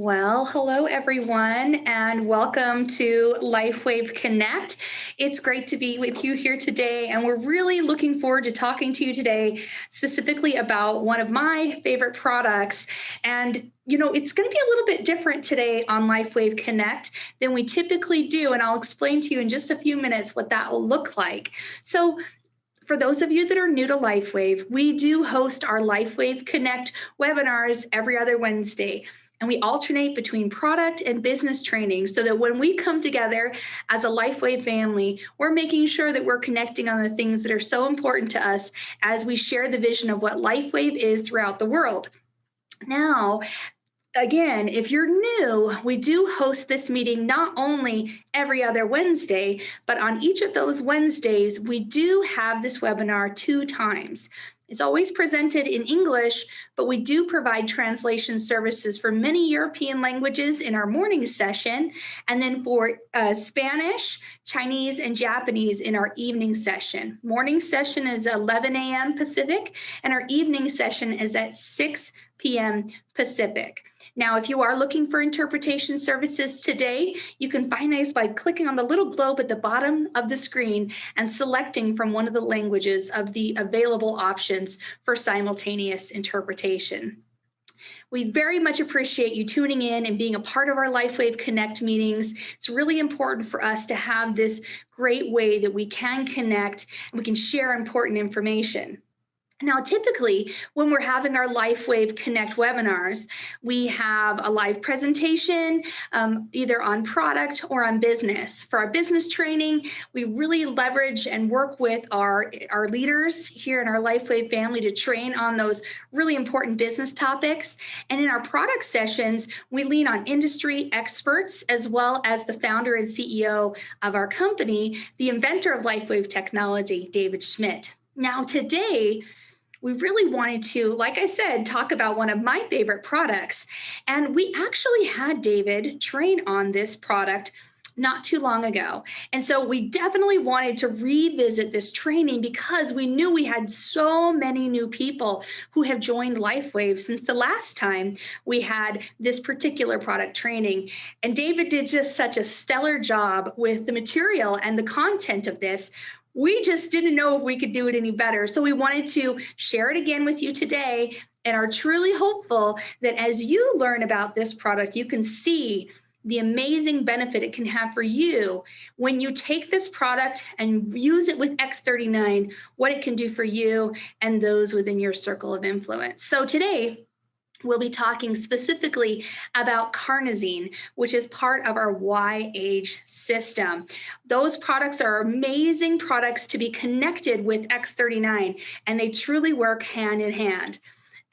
Well, hello everyone, and welcome to LifeWave Connect. It's great to be with you here today, and we're really looking forward to talking to you today, specifically about one of my favorite products. And it's going to be a little bit different today on LifeWave Connect than we typically do, and I'll explain to you in just a few minutes what that will look like. So, for those of you that are new to LifeWave, we do host our LifeWave Connect webinars every other Wednesday. And we alternate between product and business training so that when we come together as a LifeWave family, we're making sure that we're connecting on the things that are so important to us as we share the vision of what LifeWave is throughout the world. Now, again, if you're new, we do host this meeting not only every other Wednesday, but on each of those Wednesdays, we do have this webinar 2 times. It's always presented in English, but we do provide translation services for many European languages in our morning session, and then for Spanish, Chinese, and Japanese in our evening session. Morning session is 11 a.m. Pacific, and our evening session is at 6 p.m. Pacific. Now, if you are looking for interpretation services today, you can find these by clicking on the little globe at the bottom of the screen and selecting from one of the languages of the available options for simultaneous interpretation. We very much appreciate you tuning in and being a part of our LifeWave Connect meetings. It's really important for us to have this great way that we can connect and we can share important information. Now, typically, when we're having our LifeWave Connect webinars, we have a live presentation, either on product or on business. For our business training, we really leverage and work with our leaders here in our LifeWave family to train on those really important business topics. And in our product sessions, we lean on industry experts, as well as the founder and CEO of our company, the inventor of LifeWave technology, David Schmidt. Now, today, we really wanted to, like I said, talk about one of my favorite products. And we actually had David train on this product not too long ago. And so we definitely wanted to revisit this training because we knew we had so many new people who have joined LifeWave since the last time we had this particular product training. And David did just such a stellar job with the material and the content of this. We just didn't know if we could do it any better. So we wanted to share it again with you today and are truly hopeful that as you learn about this product, you can see the amazing benefit it can have for you when you take this product and use it with X39, what it can do for you and those within your circle of influence. So today, we'll be talking specifically about Carnosine, which is part of our Y-Age system. Those products are amazing products to be connected with X39, and they truly work hand in hand.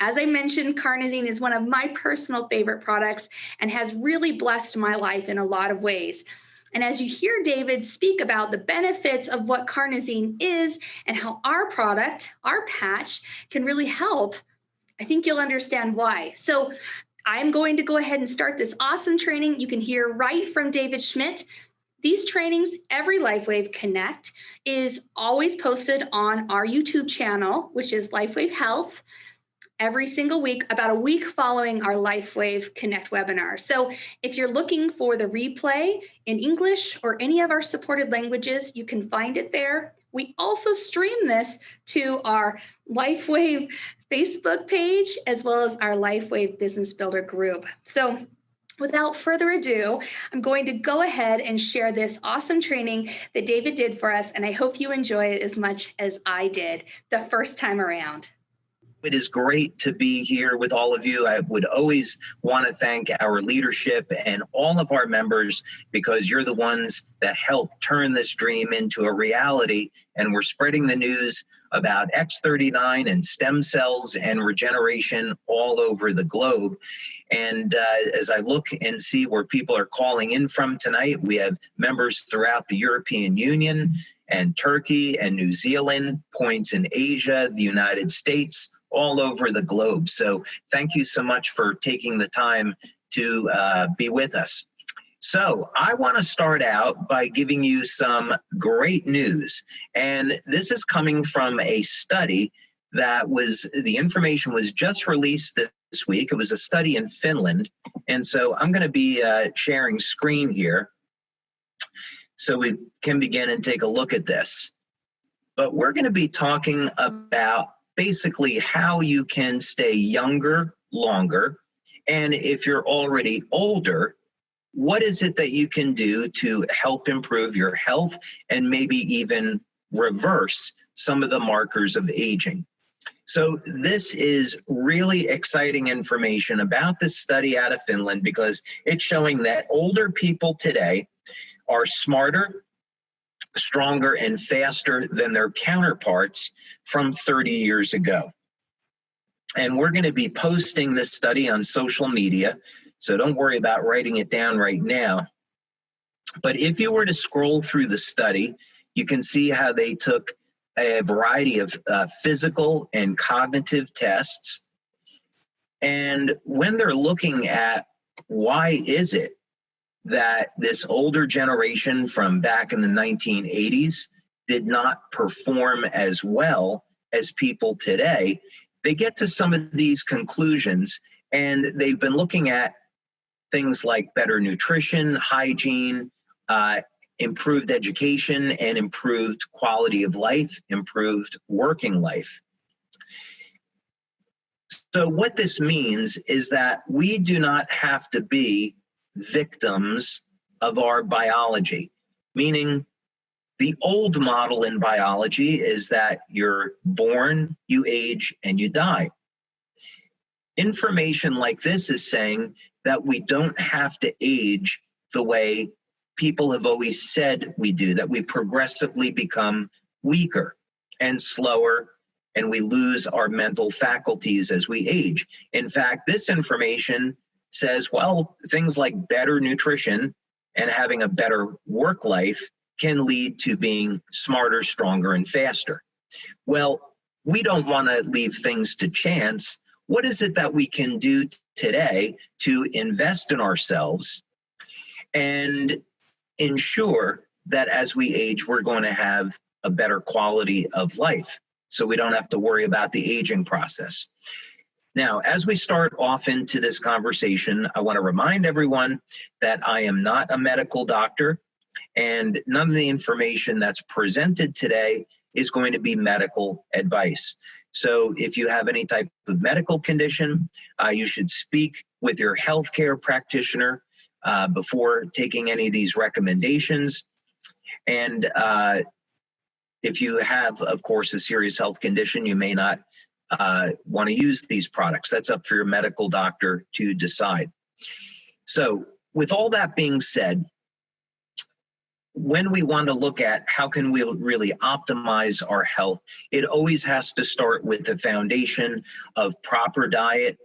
As I mentioned, Carnosine is one of my personal favorite products and has really blessed my life in a lot of ways. And as you hear David speak about the benefits of what Carnosine is and how our product, our patch, can really help, I think you'll understand why. So I'm going to go ahead and start this awesome training. You can hear right from David Schmidt. These trainings, every LifeWave Connect, is always posted on our YouTube channel, which is LifeWave Health, every single week, about a week following our LifeWave Connect webinar. So if you're looking for the replay in English or any of our supported languages, you can find it there. We also stream this to our LifeWave Facebook page, as well as our LifeWave Business Builder group. So without further ado, I'm going to go ahead and share this awesome training that David did for us, and I hope you enjoy it as much as I did the first time around. It is great to be here with all of you. I would always want to thank our leadership and all of our members because you're the ones that help turn this dream into a reality. And we're spreading the news about X39 and stem cells and regeneration all over the globe. And as I look and see where people are calling in from tonight, we have members throughout the European Union and Turkey and New Zealand, points in Asia, the United States, all over the globe. So thank you so much for taking the time to be with us. So I want to start out by giving you some great news. And this is coming from a study that the information was just released week. It was a study in Finland. And so I'm going to be sharing screen here so we can begin and take a look at this. But we're going to be talking about basically how you can stay younger longer. And if you're already older, what is it that you can do to help improve your health and maybe even reverse some of the markers of aging? So this is really exciting information about this study out of Finland, because it's showing that older people today are smarter, stronger, and faster than their counterparts from 30 years ago. And we're going to be posting this study on social media, so don't worry about writing it down right now. But if you were to scroll through the study, you can see how they took a variety of physical and cognitive tests. And when they're looking at why is it that this older generation from back in the 1980s did not perform as well as people today, they get to some of these conclusions, and they've been looking at things like better nutrition, hygiene, improved education, and improved quality of life, improved working life. So what this means is that we do not have to be victims of our biology, meaning the old model in biology is that you're born, you age, and you die. Information like this is saying that we don't have to age the way people have always said we do, that we progressively become weaker and slower, and we lose our mental faculties as we age. In fact, this information says, well, things like better nutrition and having a better work life can lead to being smarter, stronger, and faster. Well, we don't want to leave things to chance. What is it that we can do today to invest in ourselves and ensure that as we age, we're going to have a better quality of life, so we don't have to worry about the aging process? Now, as we start off into this conversation, I want to remind everyone that I am not a medical doctor, and none of the information that's presented today is going to be medical advice. So if you have any type of medical condition, you should speak with your healthcare practitioner before taking any of these recommendations. And if you have, of course, a serious health condition, you may not want to use these products. That's up for your medical doctor to decide. So with all that being said, when we want to look at how can we really optimize our health, it always has to start with the foundation of proper diet.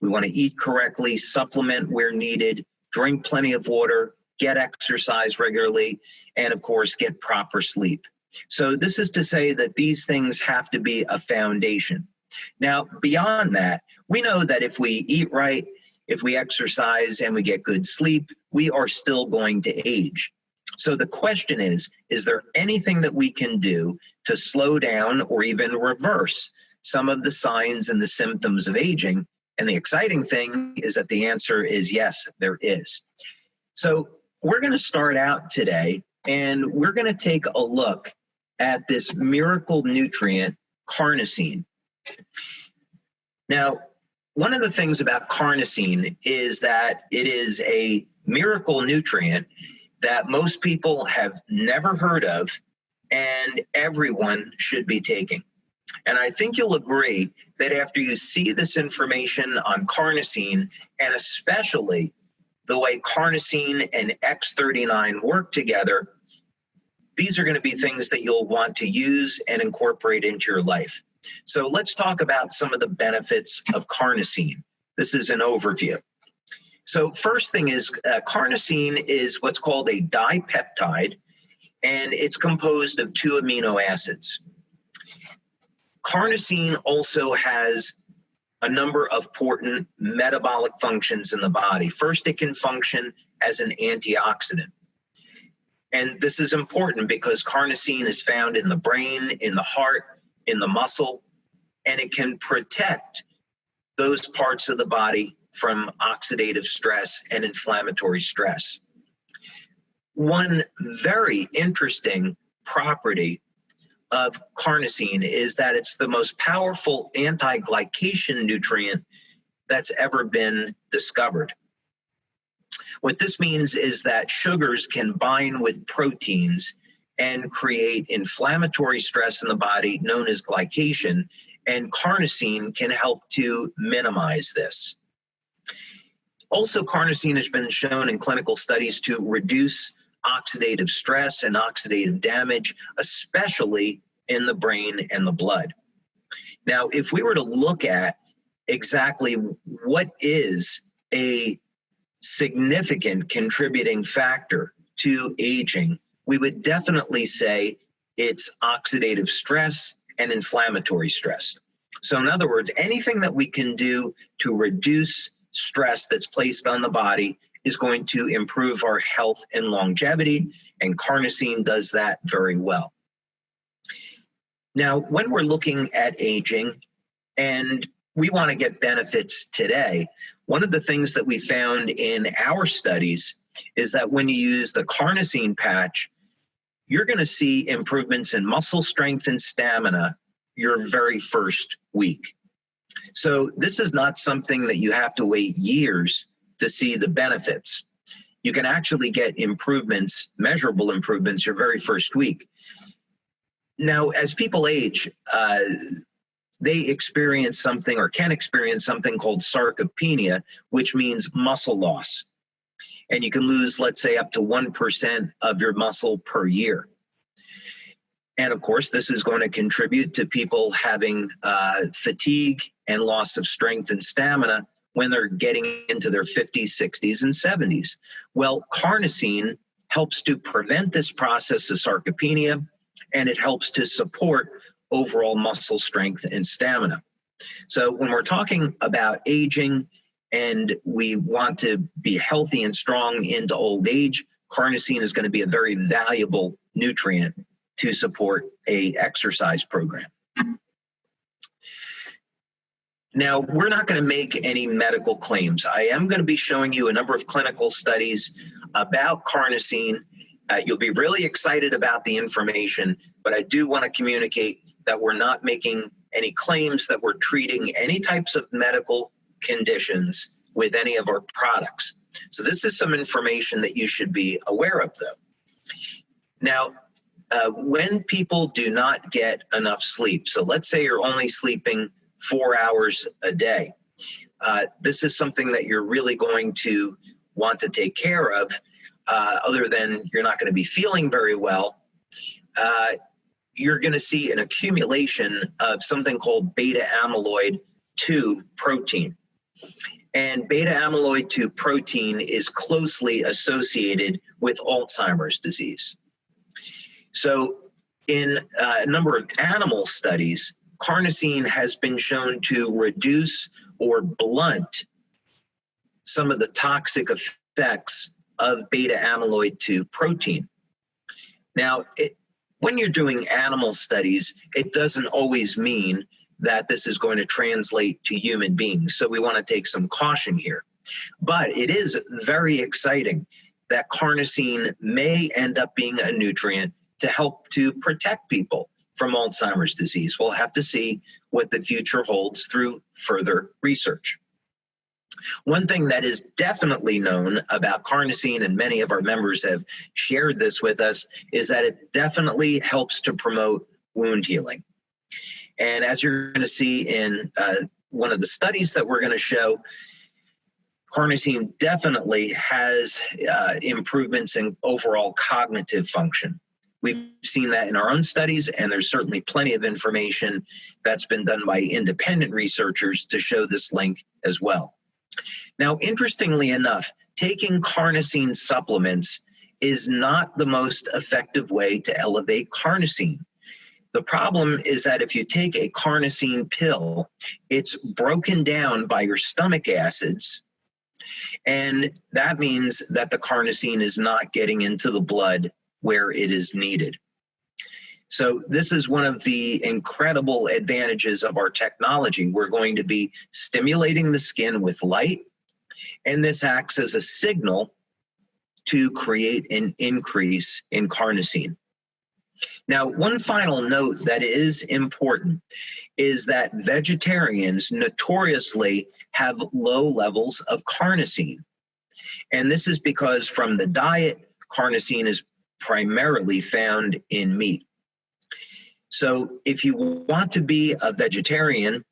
We want to eat correctly, supplement where needed, drink plenty of water, get exercise regularly, and of course, get proper sleep. So this is to say that these things have to be a foundation. Now, beyond that, we know that if we eat right, if we exercise and we get good sleep, we are still going to age. So the question is there anything that we can do to slow down or even reverse some of the signs and the symptoms of aging? And the exciting thing is that the answer is yes, there is. So we're going to start out today, and we're going to take a look at this miracle nutrient, carnosine. Now, one of the things about carnosine is that it is a miracle nutrient that most people have never heard of, and everyone should be taking. And I think you'll agree that after you see this information on carnosine, and especially the way carnosine and X39 work together, these are going to be things that you'll want to use and incorporate into your life. So let's talk about some of the benefits of carnosine. This is an overview. So first thing is carnosine is what's called a dipeptide, and it's composed of 2 amino acids. Carnosine also has a number of important metabolic functions in the body. First, it can function as an antioxidant. And this is important because carnosine is found in the brain, in the heart, in the muscle, and it can protect those parts of the body from oxidative stress and inflammatory stress. One very interesting property of carnosine is that it's the most powerful anti-glycation nutrient that's ever been discovered. What this means is that sugars can bind with proteins and create inflammatory stress in the body known as glycation, and carnosine can help to minimize this. Also, carnosine has been shown in clinical studies to reduce oxidative stress and oxidative damage, especially in the brain and the blood. Now, if we were to look at exactly what is a significant contributing factor to aging, we would definitely say it's oxidative stress and inflammatory stress. So in other words, anything that we can do to reduce stress that's placed on the body is going to improve our health and longevity, and carnosine does that very well. Now, when we're looking at aging and we want to get benefits today, one of the things that we found in our studies is that when you use the carnosine patch, you're going to see improvements in muscle strength and stamina your very first week. So this is not something that you have to wait years to see the benefits. You can actually get improvements, measurable improvements, your very first week. Now, as people age, they experience something or can experience something called sarcopenia, which means muscle loss. And you can lose, let's say, up to 1% of your muscle per year. And of course, this is going to contribute to people having fatigue and loss of strength and stamina when they're getting into their 50s, 60s, and 70s. Well, carnosine helps to prevent this process of sarcopenia, and it helps to support overall muscle strength and stamina. So when we're talking about aging and we want to be healthy and strong into old age, carnosine is going to be a very valuable nutrient to support an exercise program. Now, we're not going to make any medical claims. I am going to be showing you a number of clinical studies about carnosine. You'll be really excited about the information, but I do want to communicate that we're not making any claims that we're treating any types of medical conditions with any of our products. So this is some information that you should be aware of, though. Now, when people do not get enough sleep, so let's say you're only sleeping 4 hours a day, this is something that you're really going to want to take care of, other than you're not going to be feeling very well. You're going to see an accumulation of something called beta-amyloid 2 protein. And beta-amyloid 2 protein is closely associated with Alzheimer's disease. So in a number of animal studies, carnosine has been shown to reduce or blunt some of the toxic effects of beta-amyloid 2 protein. Now, when you're doing animal studies, it doesn't always mean that this is going to translate to human beings. So we want to take some caution here. But it is very exciting that carnosine may end up being a nutrient to help to protect people from Alzheimer's disease. We'll have to see what the future holds through further research. One thing that is definitely known about carnosine, and many of our members have shared this with us, is that it definitely helps to promote wound healing. And as you're going to see in one of the studies that we're going to show, carnosine definitely has improvements in overall cognitive function. We've seen that in our own studies, and there's certainly plenty of information that's been done by independent researchers to show this link as well. Now, interestingly enough, taking carnosine supplements is not the most effective way to elevate carnosine. The problem is that if you take a carnosine pill, it's broken down by your stomach acids, and that means that the carnosine is not getting into the blood where it is needed. So this is one of the incredible advantages of our technology. We're going to be stimulating the skin with light, and this acts as a signal to create an increase in carnosine. Now, one final note that is important is that vegetarians notoriously have low levels of carnosine. And this is because from the diet, carnosine is primarily found in meat. So if you want to be a vegetarian,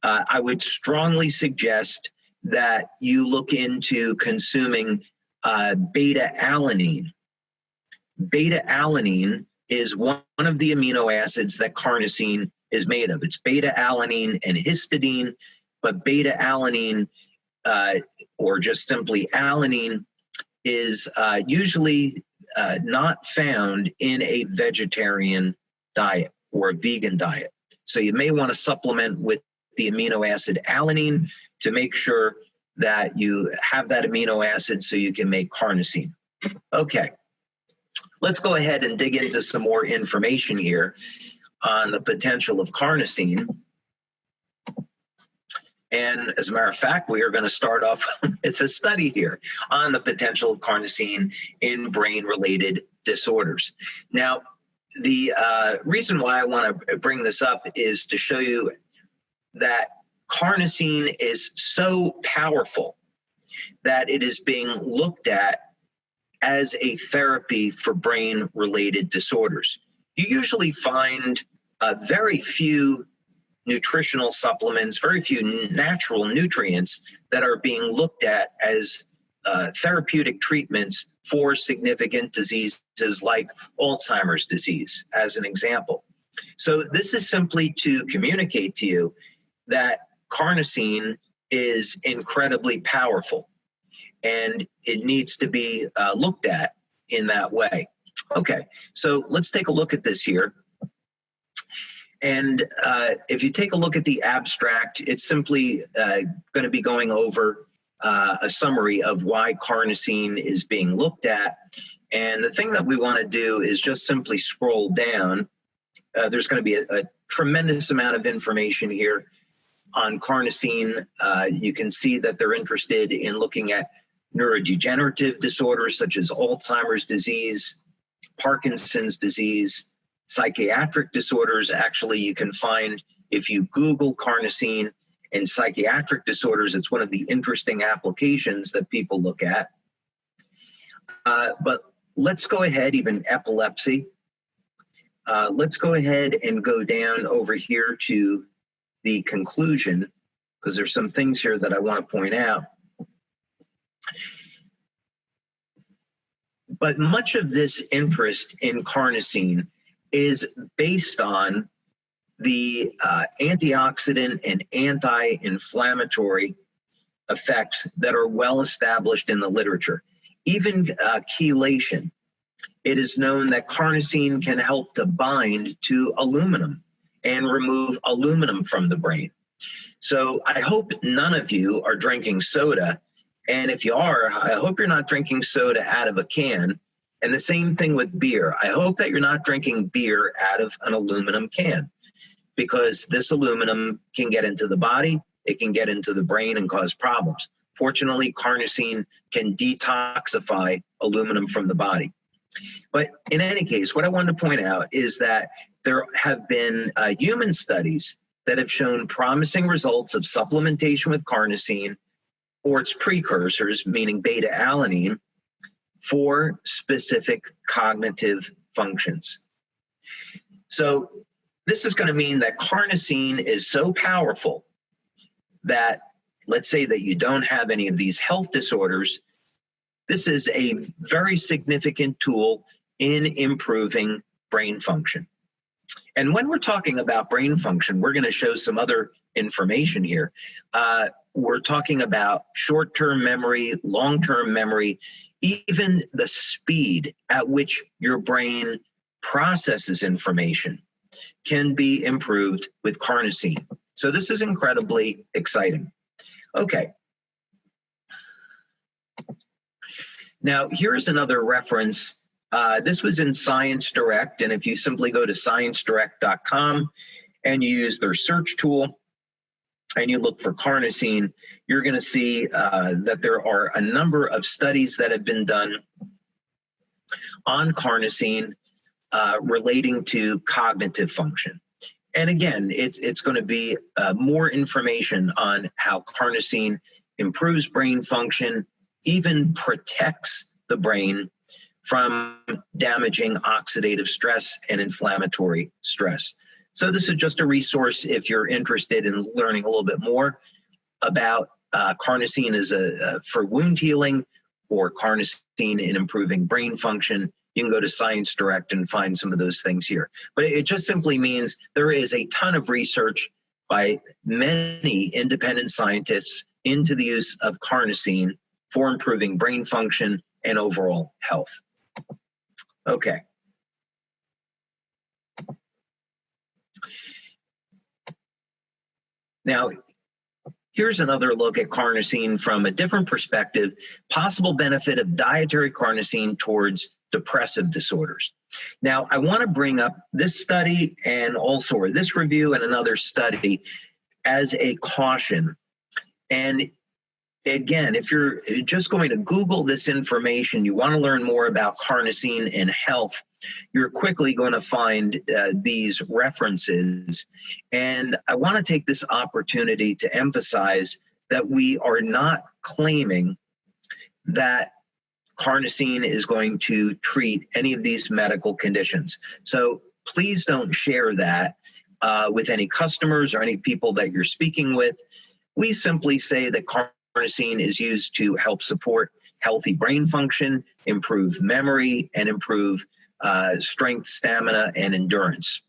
I would strongly suggest that you look into consuming beta-alanine. Beta-alanine is one of the amino acids that carnosine is made of. It's beta-alanine and histidine, but beta-alanine, or just simply alanine, is usually not found in a vegetarian diet or a vegan diet. So you may want to supplement with the amino acid alanine to make sure that you have that amino acid so you can make carnosine. Okay, let's go ahead and dig into some more information here on the potential of carnosine. And as a matter of fact, we are going to start off with a study here on the potential of carnosine in brain-related disorders. Now, the reason why I want to bring this up is to show you that carnosine is so powerful that it is being looked at as a therapy for brain-related disorders. You usually find very few nutritional supplements, very few natural nutrients that are being looked at as therapeutic treatments for significant diseases like Alzheimer's disease, as an example. So this is simply to communicate to you that carnosine is incredibly powerful, and it needs to be looked at in that way. Okay, so let's take a look at this here. And if you take a look at the abstract, it's simply going to be going over a summary of why carnosine is being looked at. And the thing that we want to do is just simply scroll down. There's going to be a tremendous amount of information here on carnosine. You can see that they're interested in looking at neurodegenerative disorders such as Alzheimer's disease, Parkinson's disease, psychiatric disorders. Actually, you can find, if you Google carnosine and psychiatric disorders, it's one of the interesting applications that people look at. But let's go ahead, even epilepsy. Let's go ahead and go down over here to the conclusion, because there's some things here that I want to point out. But much of this interest in carnosine is based on the antioxidant and anti-inflammatory effects that are well established in the literature. Even chelation. It is known that carnosine can help to bind to aluminum and remove aluminum from the brain. So I hope none of you are drinking soda. And if you are, I hope you're not drinking soda out of a can. And the same thing with beer. I hope that you're not drinking beer out of an aluminum can, because this aluminum can get into the body, it can get into the brain and cause problems. Fortunately, carnosine can detoxify aluminum from the body. But in any case, what I wanted to point out is that there have been human studies that have shown promising results of supplementation with carnosine or its precursors, meaning beta-alanine, for specific cognitive functions. So this is going to mean that carnosine is so powerful that, let's say that you don't have any of these health disorders, this is a very significant tool in improving brain function. And when we're talking about brain function, we're going to show some other information here. We're talking about short-term memory, long-term memory, even the speed at which your brain processes information can be improved with carnosine. So this is incredibly exciting. Okay. Now, here's another reference This was in Science Direct, and if you simply go to sciencedirect.com and you use their search tool and you look for carnosine, you're going to see that there are a number of studies that have been done on carnosine relating to cognitive function. And again, it's going to be more information on how carnosine improves brain function, even protects the brain from damaging oxidative stress and inflammatory stress. So this is just a resource if you're interested in learning a little bit more about carnosine as for wound healing, or carnosine in improving brain function. You can go to Science Direct and find some of those things here. But it just simply means there is a ton of research by many independent scientists into the use of carnosine for improving brain function and overall health. Okay. Now, here's another look at carnosine from a different perspective, possible benefit of dietary carnosine towards depressive disorders. Now, I want to bring up this study and also this review and another study as a caution. And again, if you're just going to Google this information, you want to learn more about carnosine and health, you're quickly going to find these references. And I want to take this opportunity to emphasize that we are not claiming that carnosine is going to treat any of these medical conditions. So please don't share that with any customers or any people that you're speaking with. We simply say that carnosine is used to help support healthy brain function, improve memory, and improve strength, stamina, and endurance.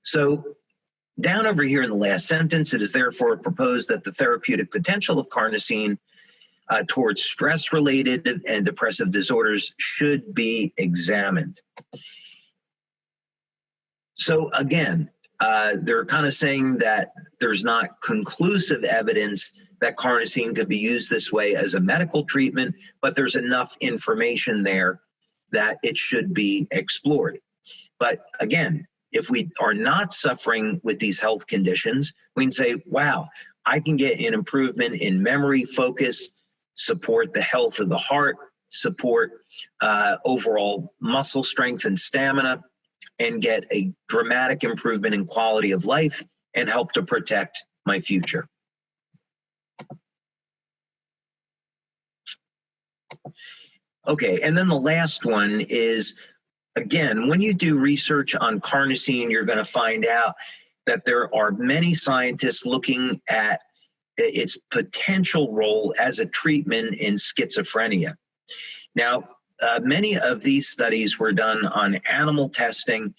So down over here in the last sentence, it is therefore proposed that the therapeutic potential of carnosine towards stress-related and depressive disorders should be examined. So again, they're kind of saying that there's not conclusive evidence that carnosine could be used this way as a medical treatment, but there's enough information there that it should be explored. But again, if we are not suffering with these health conditions, we can say, wow, I can get an improvement in memory, focus, support the health of the heart, support overall muscle strength and stamina, and get a dramatic improvement in quality of life and help to protect my future. Okay, and then the last one is, again, when you do research on carnosine, you're going to find out that there are many scientists looking at its potential role as a treatment in schizophrenia. Now, many of these studies were done on animal testing,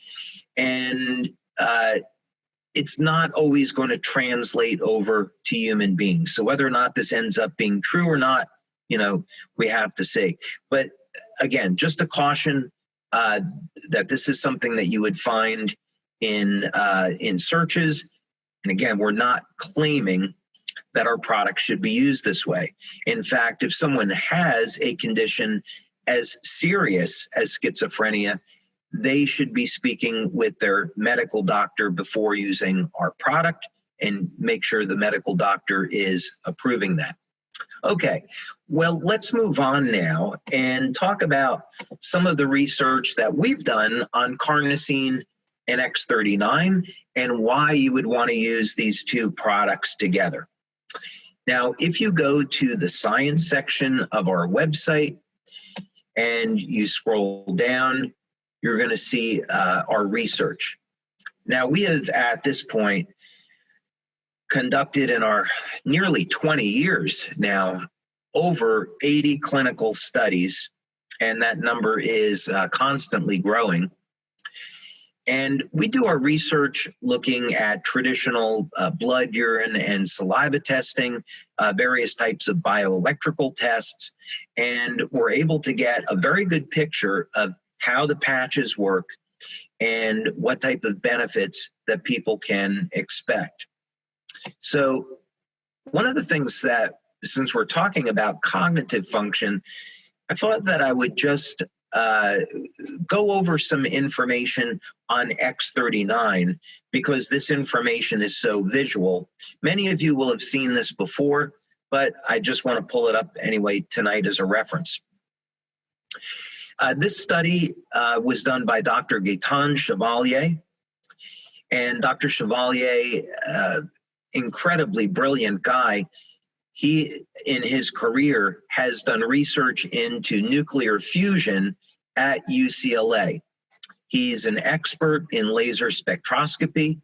and it's not always going to translate over to human beings. So whether or not this ends up being true or not, you know, we have to see. But again, just a caution that this is something that you would find in searches. And again, we're not claiming that our product should be used this way. In fact, if someone has a condition as serious as schizophrenia, they should be speaking with their medical doctor before using our product and make sure the medical doctor is approving that. Okay, well, let's move on now and talk about some of the research that we've done on carnosine and X39 and why you would want to use these two products together. Now, if you go to the science section of our website and you scroll down, you're going to see our research. Now, we have at this point conducted in our nearly 20 years now over 80 clinical studies, and that number is constantly growing. And we do our research looking at traditional blood, urine, and saliva testing, various types of bioelectrical tests, and we're able to get a very good picture of how the patches work and what type of benefits that people can expect. So one of the things that, since we're talking about cognitive function, I thought that I would just go over some information on X39 because this information is so visual. Many of you will have seen this before, but I just want to pull it up anyway tonight as a reference. This study was done by Dr. Gaetan Chevalier, and Dr. Chevalier, incredibly brilliant guy. He, in his career, has done research into nuclear fusion at UCLA. He's an expert in laser spectroscopy,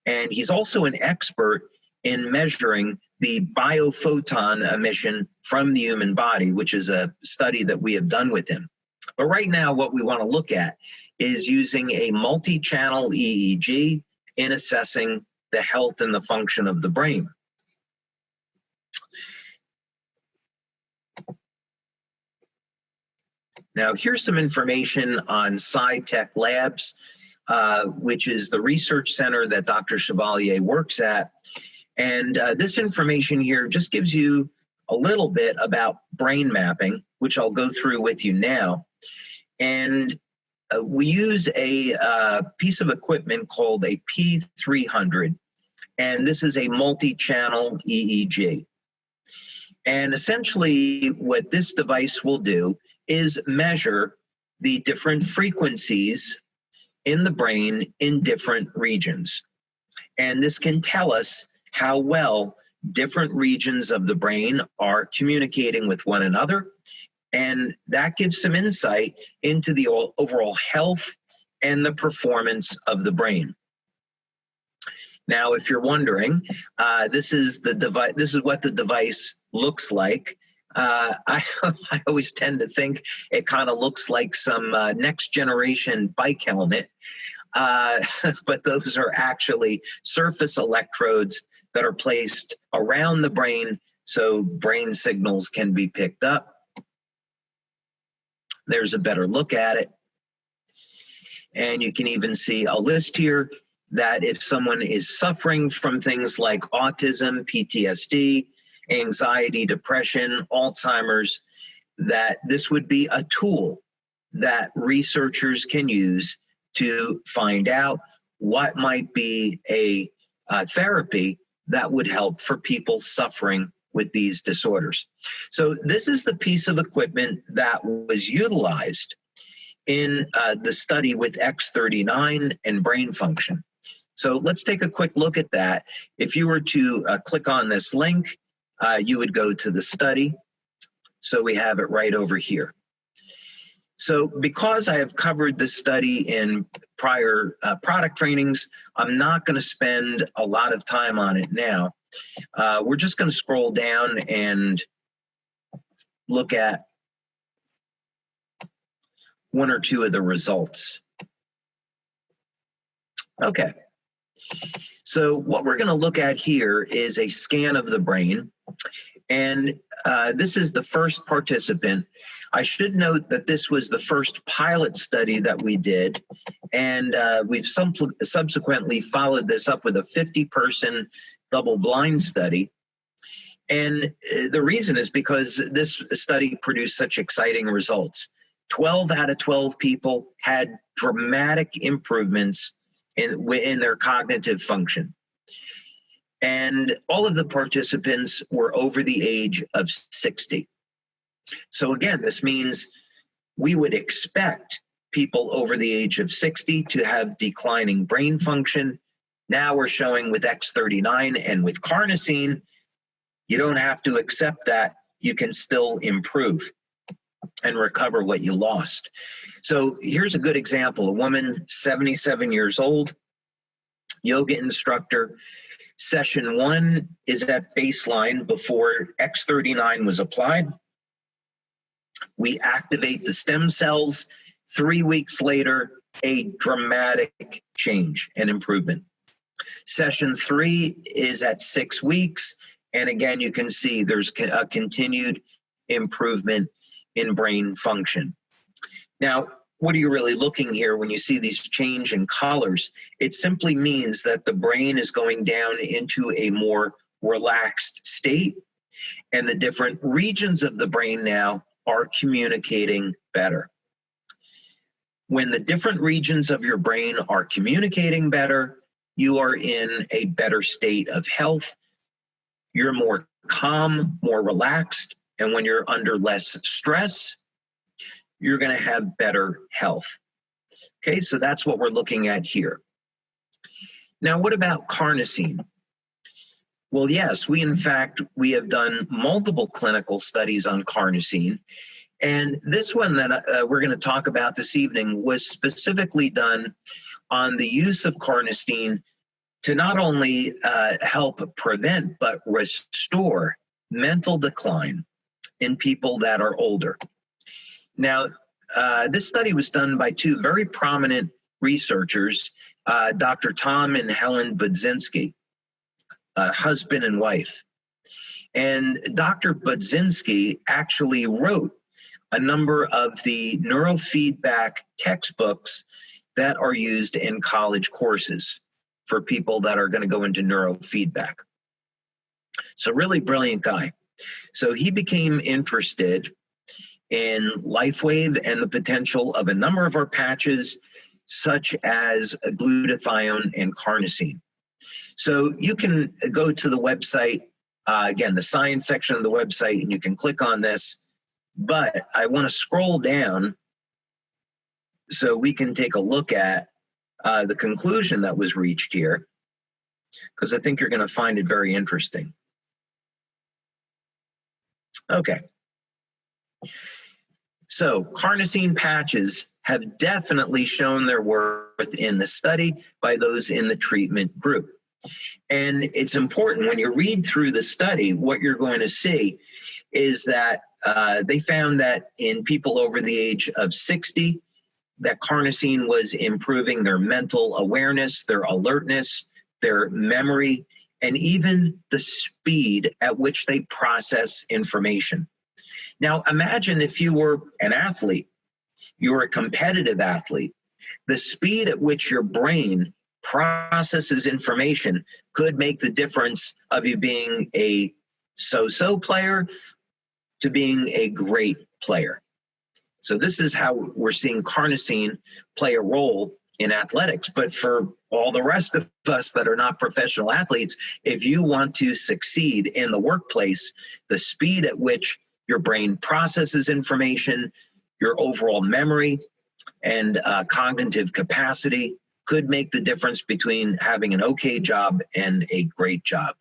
and he's also an expert in measuring the biophoton emission from the human body, which is a study that we have done with him. But right now, what we want to look at is using a multi-channel EEG in assessing the health and the function of the brain. Now, here's some information on SciTech Labs, which is the research center that Dr. Chevalier works at. And this information here just gives you a little bit about brain mapping, which I'll go through with you now. And we use a piece of equipment called a P300, and this is a multi-channel EEG. And essentially what this device will do is measure the different frequencies in the brain in different regions. And this can tell us how well different regions of the brain are communicating with one another. And that gives some insight into the overall health and the performance of the brain. Now, if you're wondering, this is the device. This is what the device looks like. I always tend to think it kind of looks like some next generation bike helmet, but those are actually surface electrodes that are placed around the brain so brain signals can be picked up. There's a better look at it. And you can even see a list here that if someone is suffering from things like autism, PTSD, anxiety, depression, Alzheimer's, that this would be a tool that researchers can use to find out what might be a therapy that would help for people suffering with these disorders. So this is the piece of equipment that was utilized in the study with X39 and brain function. So let's take a quick look at that. If you were to click on this link, you would go to the study. So we have it right over here. So because I have covered this study in prior product trainings, I'm not going to spend a lot of time on it now. We're just going to scroll down and look at one or two of the results. Okay. So what we're going to look at here is a scan of the brain. And this is the first participant. I should note that this was the first pilot study that we did. And we've subsequently followed this up with a 50-person double-blind study. And the reason is because this study produced such exciting results. 12 out of 12 people had dramatic improvements in their cognitive function. And all of the participants were over the age of 60. So again, this means we would expect people over the age of 60 to have declining brain function. Now we're showing with X39 and with Carnosine, you don't have to accept that. You can still improve and recover what you lost. So here's a good example. A woman, 77 years old, yoga instructor. Session 1 is at baseline before X39 was applied. We activate the stem cells. 3 weeks later, a dramatic change and improvement. Session 3 is at 6 weeks. And again, you can see there's a continued improvement in brain function. Now, what are you really looking here when you see these change in colors? It simply means that the brain is going down into a more relaxed state, and the different regions of the brain now are communicating better. When the different regions of your brain are communicating better, you are in a better state of health. You're more calm, more relaxed, and when you're under less stress, you're going to have better health. Okay, so that's what we're looking at here. Now, what about carnosine? Well, yes, we have done multiple clinical studies on carnosine. And this one that we're going to talk about this evening was specifically done on the use of carnosine to not only help prevent, but restore mental decline in people that are older. Now, this study was done by two very prominent researchers, Dr. Tom and Helen Budzinski, husband and wife. And Dr. Budzinski actually wrote a number of the neurofeedback textbooks that are used in college courses for people that are going to go into neurofeedback. So really brilliant guy. So he became interested in LifeWave and the potential of a number of our patches, such as glutathione and carnosine. So you can go to the website, again, the science section of the website, and you can click on this. But I want to scroll down so we can take a look at the conclusion that was reached here, because I think you're going to find it very interesting. Okay. So carnosine patches have definitely shown their worth in the study by those in the treatment group. And it's important when you read through the study, what you're going to see is that they found that in people over the age of 60, that carnosine was improving their mental awareness, their alertness, their memory, and even the speed at which they process information. Now, imagine if you were an athlete, you were a competitive athlete, the speed at which your brain processes information could make the difference of you being a so-so player to being a great player. So this is how we're seeing carnosine play a role in athletics. But for all the rest of us that are not professional athletes, if you want to succeed in the workplace, the speed at which your brain processes information, your overall memory, and cognitive capacity could make the difference between having an okay job and a great job.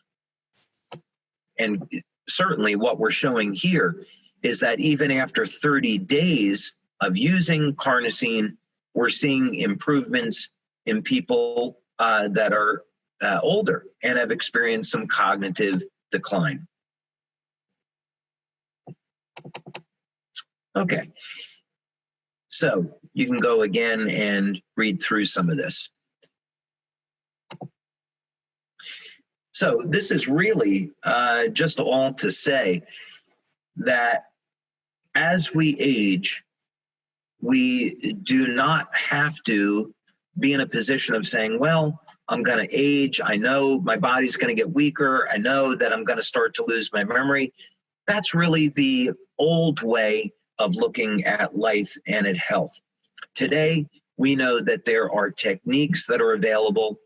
And certainly what we're showing here is that even after 30 days of using carnosine, we're seeing improvements in people that are older and have experienced some cognitive decline. Okay, so you can go again and read through some of this. So this is really just all to say that as we age, we do not have to be in a position of saying, well, I'm going to age. I know my body's going to get weaker. I know that I'm going to start to lose my memory. That's really the old way of looking at life and at health. Today, we know that there are techniques that are available,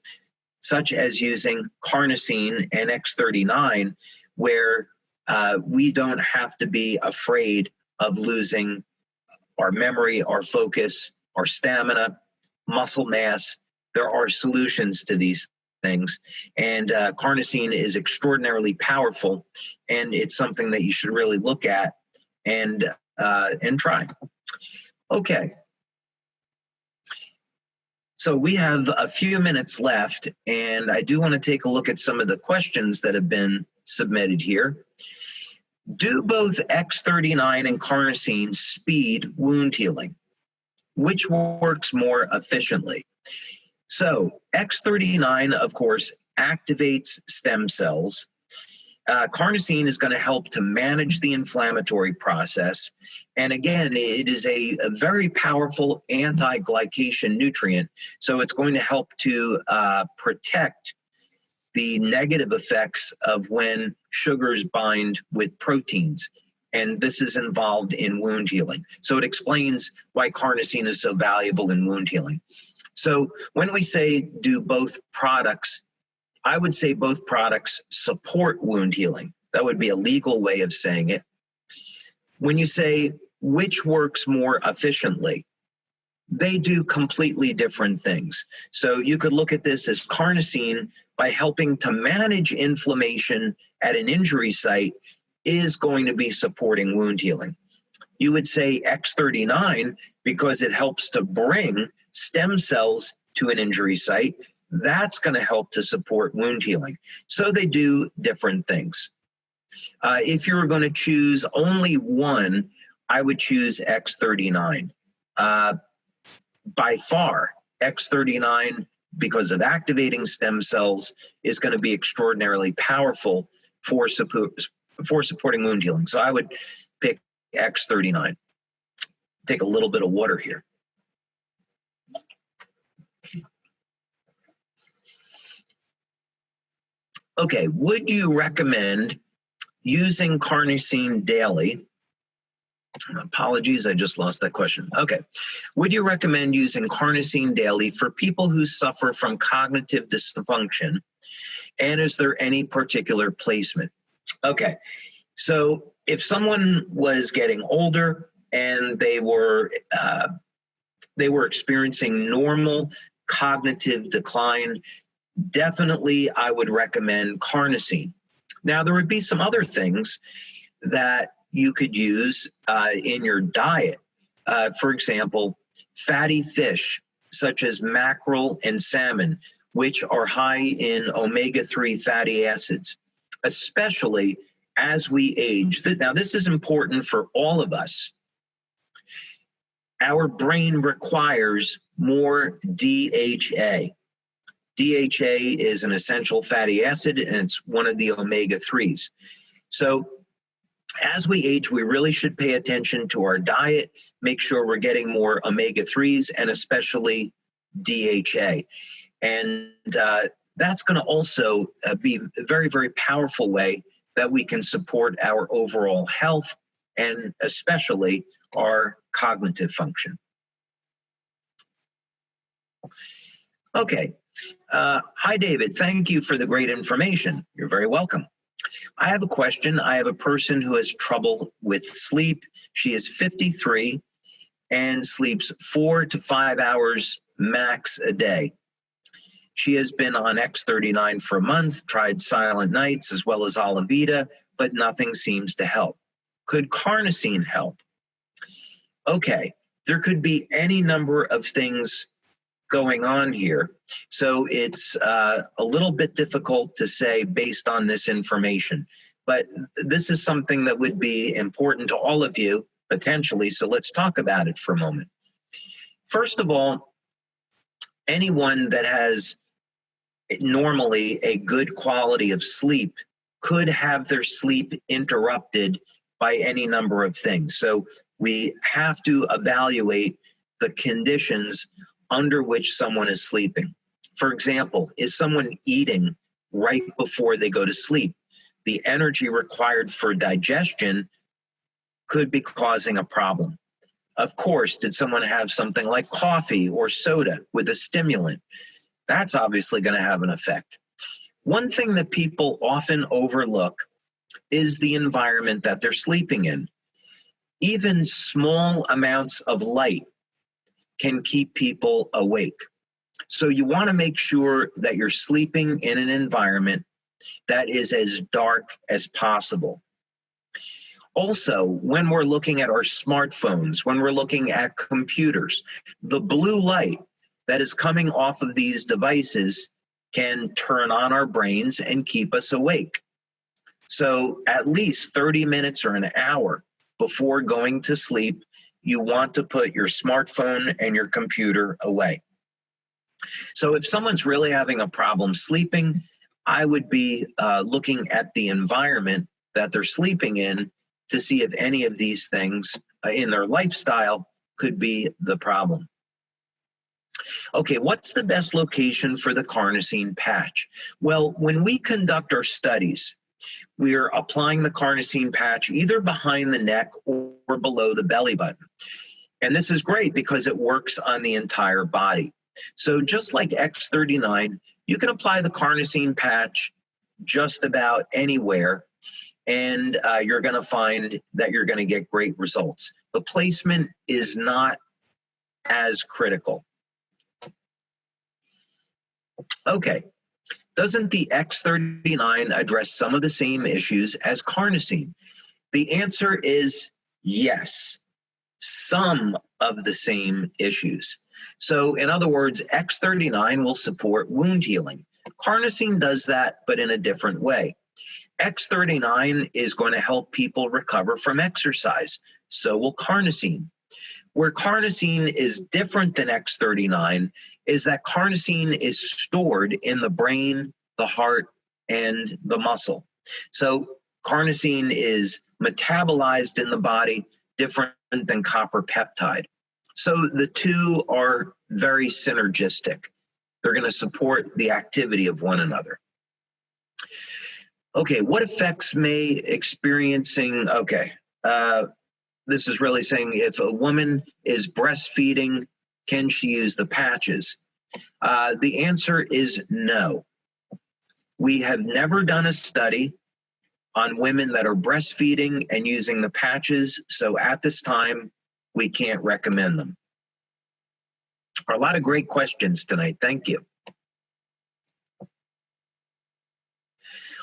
such as using carnosine and X39, where we don't have to be afraid of losing our memory, our focus, our stamina, muscle mass. There are solutions to these things. And carnosine is extraordinarily powerful, and it's something that you should really look at and try. Okay. So we have a few minutes left, and I do want to take a look at some of the questions that have been submitted here. Do both X39 and carnosine speed wound healing? Which works more efficiently? So X39, of course, activates stem cells. Carnosine is going to help to manage the inflammatory process. And again, it is a very powerful anti-glycation nutrient. So it's going to help to protect the negative effects of when sugars bind with proteins. and this is involved in wound healing. So it explains why carnosine is so valuable in wound healing. So when we say do both products, I would say both products support wound healing. That would be a legal way of saying it. When you say which works more efficiently, they do completely different things. So you could look at this as carnosine, by helping to manage inflammation at an injury site, is going to be supporting wound healing. You would say X39 because it helps to bring stem cells to an injury site. That's going to help to support wound healing. So they do different things. If you were going to choose only one, I would choose X39. By far, X39, because of activating stem cells, is going to be extraordinarily powerful for supporting wound healing. So I would pick X39. Take a little bit of water here. Okay, would you recommend using carnosine daily? Apologies, I just lost that question. Okay. Would you recommend using carnosine daily for people who suffer from cognitive dysfunction? And is there any particular placement? Okay. So if someone was getting older and they were experiencing normal cognitive decline, definitely I would recommend carnosine. Now, there would be some other things that you could use in your diet. For example, fatty fish, such as mackerel and salmon, which are high in omega-3 fatty acids, especially as we age. Now, this is important for all of us. Our brain requires more DHA. DHA is an essential fatty acid, and it's one of the omega-3s. So as we age, we really should pay attention to our diet, make sure we're getting more omega-3s and especially DHA. And that's going to also be a very, very powerful way that we can support our overall health and especially our cognitive function. Okay. Hi, David. Thank you for the great information. You're very welcome. I have a question. I have a person who has trouble with sleep. She is 53 and sleeps 4 to 5 hours max a day. She has been on X39 for a month, tried Silent Nights as well as Olivita, but nothing seems to help. Could carnosine help? Okay, there could be any number of things going on here. So it's a little bit difficult to say based on this information, but this is something that would be important to all of you potentially. So let's talk about it for a moment. First of all, anyone that has normally a good quality of sleep could have their sleep interrupted by any number of things. So we have to evaluate the conditions under which someone is sleeping. For example, is someone eating right before they go to sleep? The energy required for digestion could be causing a problem. Of course, did someone have something like coffee or soda with a stimulant? That's obviously going to have an effect. One thing that people often overlook is the environment that they're sleeping in. Even small amounts of light can keep people awake. So you want to make sure that you're sleeping in an environment that is as dark as possible. Also, when we're looking at our smartphones, when we're looking at computers, the blue light that is coming off of these devices can turn on our brains and keep us awake. So at least 30 minutes or an hour before going to sleep, you want to put your smartphone and your computer away. So if someone's really having a problem sleeping, I would be looking at the environment that they're sleeping in to see if any of these things in their lifestyle could be the problem. Okay, what's the best location for the carnosine patch? Well, when we conduct our studies, we are applying the carnosine patch either behind the neck or below the belly button. And this is great because it works on the entire body. So just like X39, you can apply the carnosine patch just about anywhere, and you're going to find that you're going to get great results. The placement is not as critical. Okay, doesn't the X39 address some of the same issues as carnosine? The answer is yes, some of the same issues. So in other words, X39 will support wound healing. Carnosine does that, but in a different way. X39 is going to help people recover from exercise. So will carnosine. Where carnosine is different than X39 is that carnosine is stored in the brain, the heart, and the muscle. So carnosine is metabolized in the body different than copper peptide. So the two are very synergistic. They're going to support the activity of one another. Okay, what effects may experiencing, this is really saying if a woman is breastfeeding, can she use the patches? The answer is no. We have never done a study on women that are breastfeeding and using the patches, so at this time, we can't recommend them. A lot of great questions tonight. Thank you.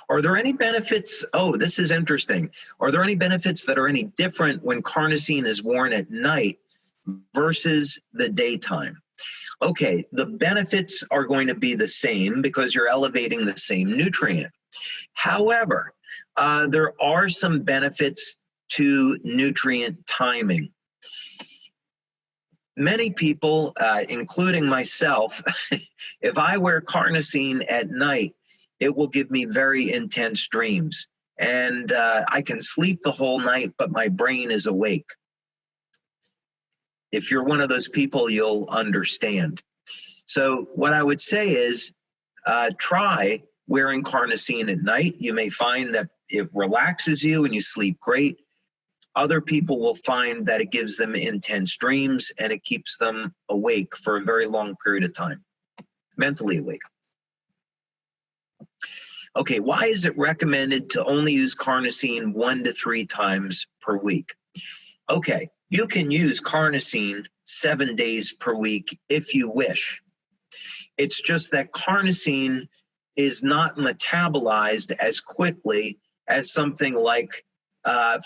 Are there any benefits? Oh, this is interesting. Are there any benefits that are any different when carnosine is worn at night versus the daytime? Okay, the benefits are going to be the same because you're elevating the same nutrient. However, there are some benefits to nutrient timing. Many people, including myself, if I wear carnosine at night, it will give me very intense dreams. And I can sleep the whole night, but my brain is awake. If you're one of those people, you'll understand. So what I would say is try wearing carnosine at night. You may find that it relaxes you and you sleep great. Other people will find that it gives them intense dreams and it keeps them awake for a very long period of time, mentally awake. Okay, why is it recommended to only use carnosine 1 to 3 times per week? Okay, you can use carnosine 7 days per week if you wish. It's just that carnosine is not metabolized as quickly as something like,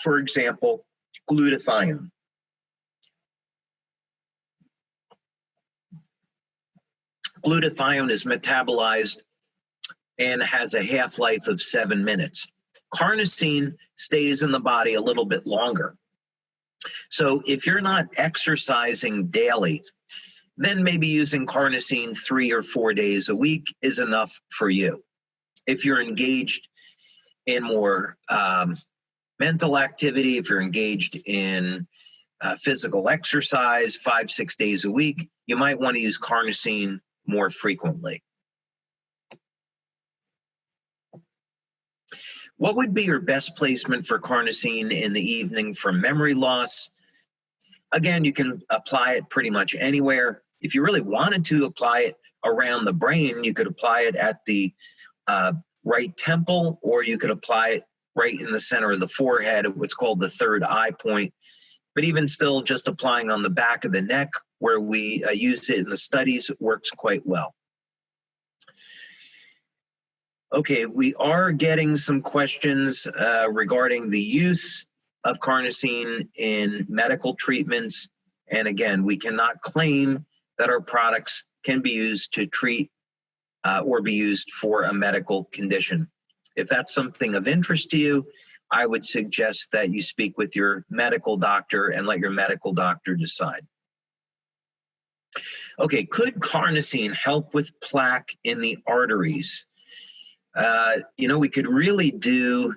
for example, glutathione. Glutathione is metabolized and has a half-life of 7 minutes. Carnosine stays in the body a little bit longer. So if you're not exercising daily, then maybe using carnosine 3 or 4 days a week is enough for you. If you're engaged in more mental activity, if you're engaged in physical exercise 5-6 days a week, you might want to use carnosine more frequently. What would be your best placement for carnosine in the evening for memory loss? Again, you can apply it pretty much anywhere. If you really wanted to apply it around the brain, you could apply it at the right temple, or you could apply it right in the center of the forehead, what's called the third eye point. But even still, just applying on the back of the neck, where we use it in the studies, it works quite well. Okay, we are getting some questions regarding the use of carnosine in medical treatments. And again, we cannot claim that our products can be used to treat or be used for a medical condition. If that's something of interest to you, I would suggest that you speak with your medical doctor and let your medical doctor decide. Okay, could carnosine help with plaque in the arteries? We could really do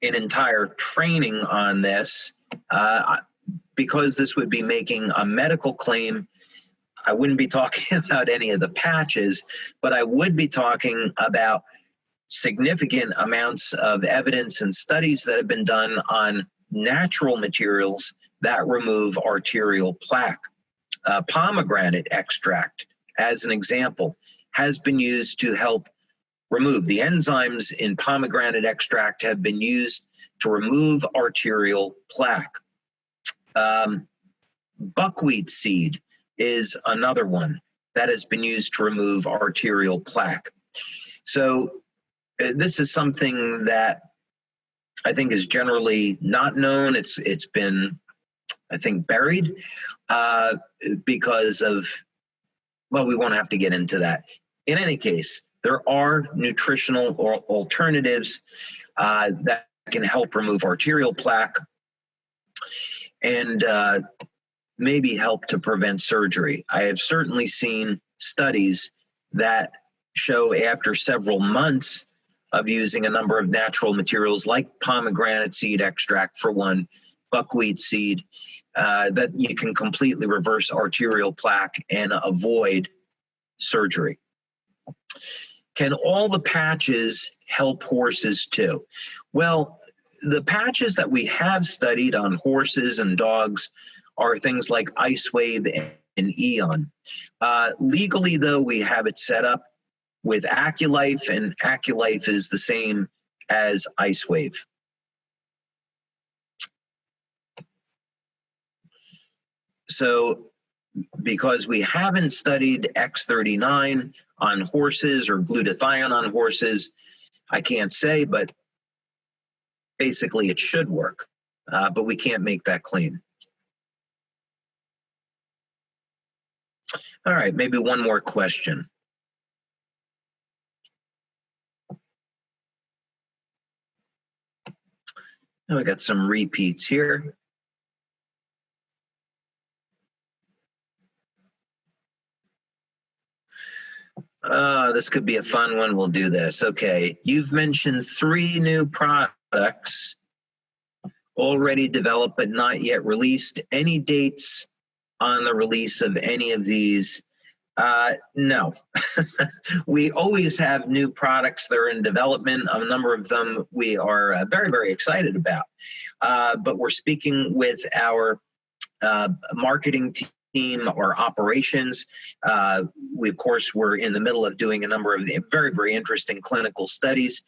an entire training on this. Because this would be making a medical claim, I wouldn't be talking about any of the patches, but I would be talking about significant amounts of evidence and studies that have been done on natural materials that remove arterial plaque. Pomegranate extract, as an example, has been used to help remove. The enzymes in pomegranate extract have been used to remove arterial plaque. Buckwheat seed is another one that has been used to remove arterial plaque. So this is something that I think is generally not known. It's been, I think, buried because of, well, we won't have to get into that. In any case, there are nutritional or alternatives that can help remove arterial plaque and maybe help to prevent surgery. I have certainly seen studies that show after several months of using a number of natural materials like pomegranate seed extract for one, buckwheat seed, that you can completely reverse arterial plaque and avoid surgery. Can all the patches help horses too? Well, the patches that we have studied on horses and dogs are things like LifeWave and AEON. Legally, though, we have it set up with AccuLife, and AccuLife is the same as LifeWave. So because we haven't studied X39 on horses or glutathione on horses, I can't say, but basically it should work, but we can't make that claim. All right, maybe one more question. Now we got some repeats here. This could be a fun one. We'll do this. Okay, you've mentioned 3 new products already developed but not yet released. Any dates on the release of any of these? No. We always have new products that are in development. A number of them we are very, very excited about. But we're speaking with our marketing team or operations. We, of course, we're in the middle of doing a number of very, very interesting clinical studies,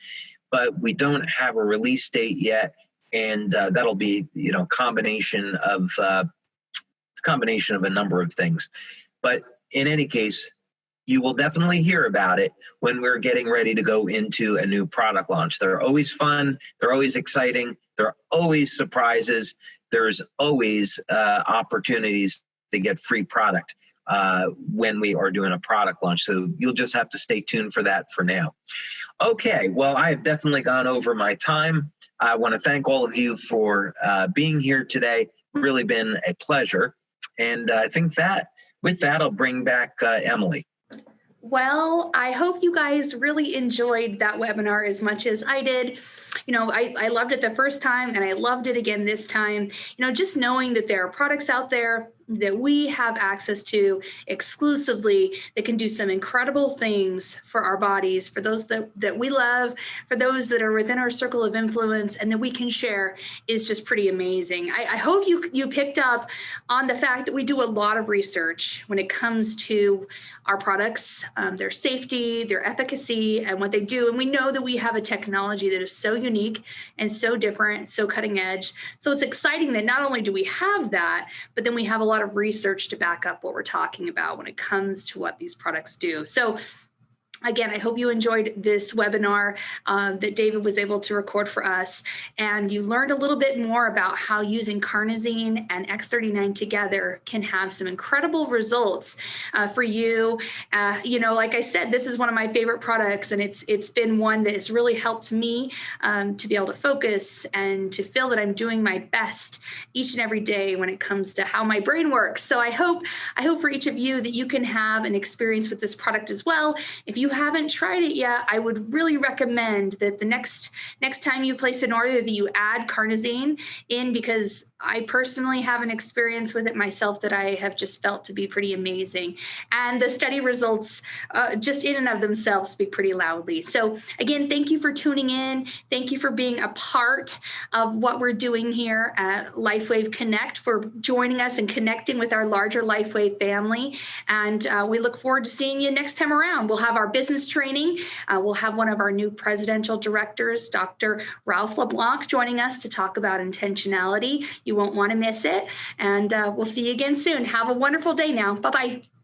but we don't have a release date yet. And that'll be, combination of a number of things. But in any case, you will definitely hear about it when we're getting ready to go into a new product launch. They're always fun. They're always exciting. There are always surprises. There's always opportunities to get free product when we are doing a product launch. So you'll just have to stay tuned for that for now. Okay, well, I have definitely gone over my time. I want to thank all of you for being here today. Really been a pleasure. And I think that with that, I'll bring back Emily. Well, I hope you guys really enjoyed that webinar as much as I did. I loved it the first time and I loved it again this time. Just knowing that there are products out there that we have access to exclusively that can do some incredible things for our bodies, for those that we love, for those that are within our circle of influence and that we can share is just pretty amazing. I hope you picked up on the fact that we do a lot of research when it comes to our products, their safety, their efficacy, and what they do. And we know that we have a technology that is so unique and so different, so cutting edge. So it's exciting that not only do we have that, but then we have a lot of research to back up what we're talking about when it comes to what these products do. So again, I hope you enjoyed this webinar that David was able to record for us, and you learned a little bit more about how using Carnosine and X39 together can have some incredible results for you. Like I said, this is one of my favorite products, and it's been one that has really helped me to be able to focus and to feel that I'm doing my best each and every day when it comes to how my brain works. So I hope for each of you that you can have an experience with this product as well. If you haven't tried it yet, I would really recommend that the next time you place an order that you add Carnosine in, because I personally have an experience with it myself that I have just felt to be pretty amazing. And the study results just in and of themselves speak pretty loudly. So again, thank you for tuning in. Thank you for being a part of what we're doing here at LifeWave Connect, for joining us and connecting with our larger LifeWave family. And we look forward to seeing you next time around. We'll have our business training. We'll have one of our new presidential directors, Dr. Ralph LeBlanc, joining us to talk about intentionality. You won't want to miss it. And we'll see you again soon. Have a wonderful day now. Bye-bye.